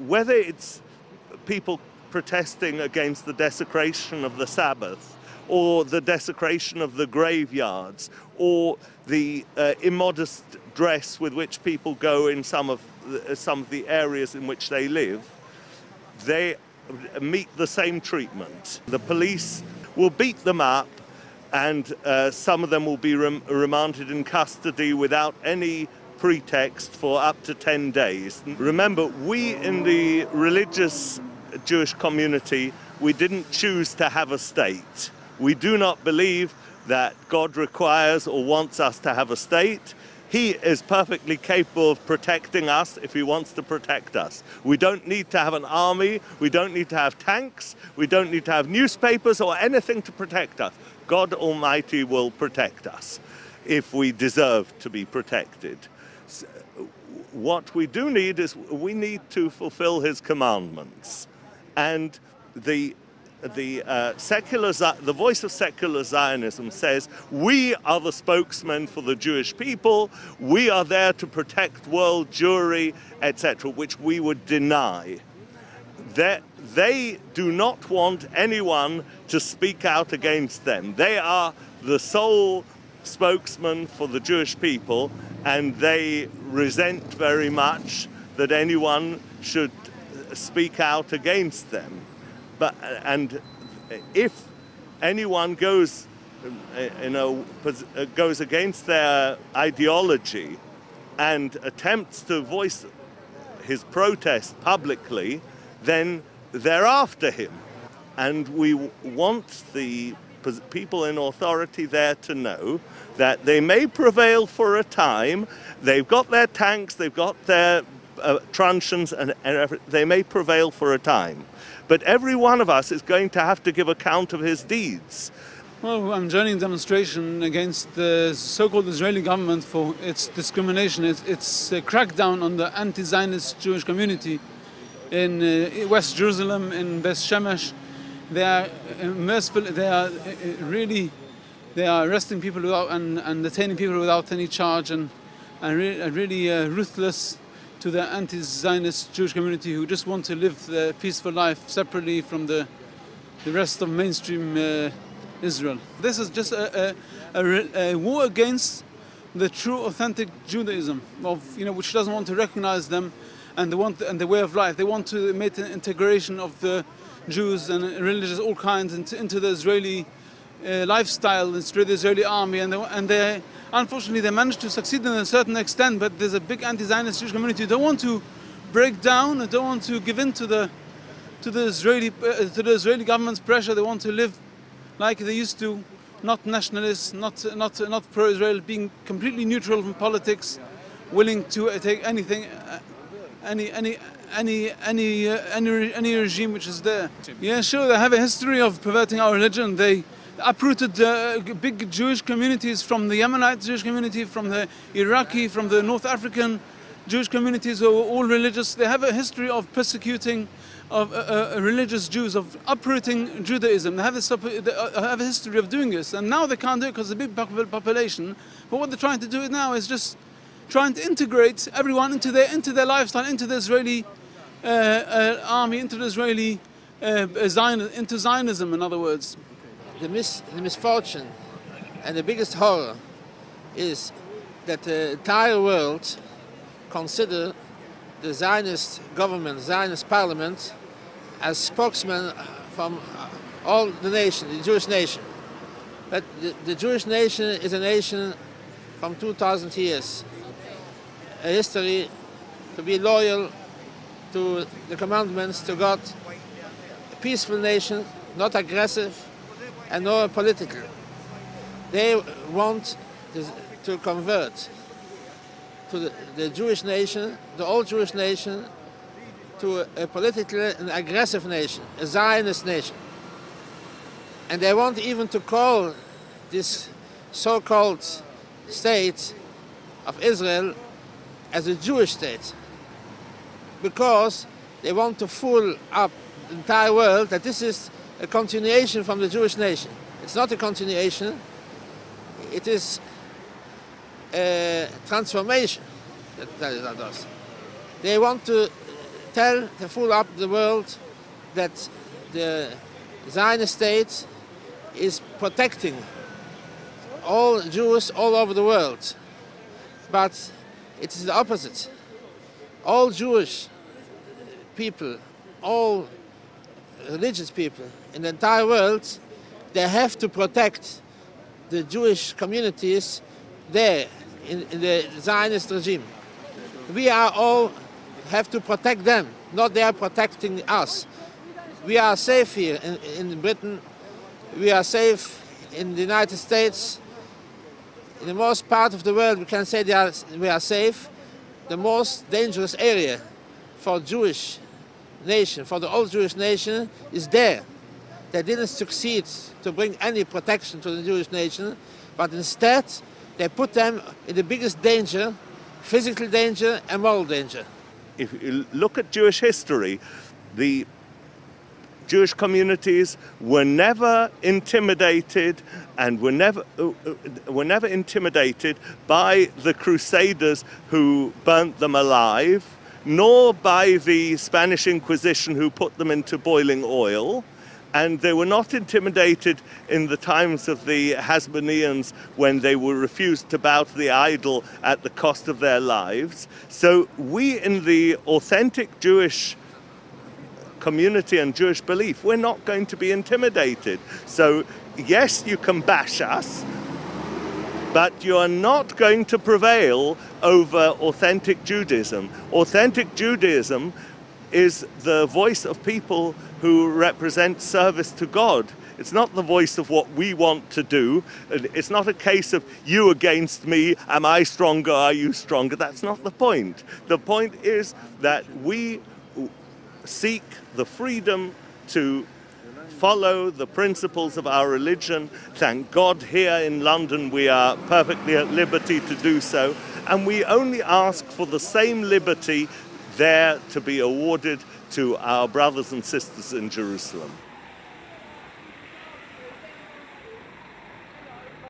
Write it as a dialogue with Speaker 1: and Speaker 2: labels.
Speaker 1: whether it's people protesting against the desecration of the Sabbath, or the desecration of the graveyards, or the immodest dress with which people go in some of the areas in which they live, they meet the same treatment. The police will beat them up, and some of them will be remanded in custody without any pretext for up to 10 days. Remember, we in the religious Jewish community, we didn't choose to have a state. We do not believe that God requires or wants us to have a state. He is perfectly capable of protecting us if he wants to protect us. We don't need to have an army, we don't need to have tanks, we don't need to have newspapers or anything to protect us. God Almighty will protect us if we deserve to be protected. What we do need is we need to fulfill his commandments. And the voice of secular Zionism says, we are the spokesmen for the Jewish people, we are there to protect world Jewry, etc., which we would deny. They do not want anyone to speak out against them. They are the sole spokesman for the Jewish people, and they resent very much that anyone should speak out against them. And if anyone goes against their ideology and attempts to voice his protest publicly, then they're after him. And we want the people in authority there to know that they may prevail for a time. They've got their tanks, they've got their truncheons, and they may prevail for a time. But every one of us is going to have to give account of his deeds.
Speaker 2: Well, I'm joining a demonstration against the so-called Israeli government for its discrimination, its crackdown on the anti-Zionist Jewish community in West Jerusalem, in Beth Shemesh. They are merciful, they are arresting people without, and detaining people without any charge, and really ruthless to the anti-Zionist Jewish community who just want to live a peaceful life separately from the rest of mainstream Israel. This is just a war against the true, authentic Judaism, which doesn't want to recognize them and the way of life. They want to make an integration of the Jews and religious all kinds into the Israeli lifestyle, into the Israeli army, and they unfortunately they managed to succeed in a certain extent. But there's a big anti-Zionist Jewish community who don't want to break down and don't want to give in to the Israeli government's pressure. They want to live like they used to, not nationalists, not pro-Israel, being completely neutral from politics, willing to take anything, any regime which is there. Yeah, sure, they have a history of perverting our religion. They uprooted big Jewish communities from the Yemenite Jewish community, from the Iraqi, from the North African Jewish communities who are all religious. They have a history of persecuting of religious Jews, of uprooting Judaism. They have a history of doing this, and now they can't do it because of the big population. But what they're trying to do now is just trying to integrate everyone into their lifestyle, into the Israeli army, into the Israeli into Zionism, in other words.
Speaker 3: The misfortune and the biggest horror is that the entire world consider the Zionist government, Zionist parliament, as spokesman from all the nation, the Jewish nation. But the Jewish nation is a nation from 2,000 years, a history to be loyal to the commandments to God, a peaceful nation, not aggressive and nor political. They want to convert to the Jewish nation, the old Jewish nation, to a political and aggressive nation, a Zionist nation. And they want even to call this so-called state of Israel as a Jewish state, because they want to fool up the entire world that this is a continuation from the Jewish nation. It's not a continuation, it is a transformation that does. They want to tell the full up the world that the Zionist state is protecting all Jews all over the world. But it is the opposite. All Jewish people, all religious people in the entire world, they have to protect the Jewish communities there in the Zionist regime. We are all have to protect them, not they are protecting us. We are safe here in Britain, we are safe in the United States. In the most part of the world we can say we are safe. The most dangerous area for Jewish nation, for the old Jewish nation, is there. They didn't succeed to bring any protection to the Jewish nation, but instead they put them in the biggest danger, physical danger and moral danger.
Speaker 1: If you look at Jewish history, the Jewish communities were never intimidated and were never intimidated by the Crusaders who burnt them alive, nor by the Spanish Inquisition who put them into boiling oil. And they were not intimidated in the times of the Hasmoneans when they were refused to bow to the idol at the cost of their lives. So we in the authentic Jewish community and Jewish belief, we're not going to be intimidated. So yes, you can bash us, but you are not going to prevail over authentic Judaism. Authentic Judaism is the voice of people who represent service to God. It's not the voice of what we want to do. It's not a case of you against me, am I stronger, are you stronger? That's not the point. The point is that we seek the freedom to follow the principles of our religion. Thank God here in London we are perfectly at liberty to do so, and we only ask for the same liberty there to be awarded to our brothers and sisters in Jerusalem.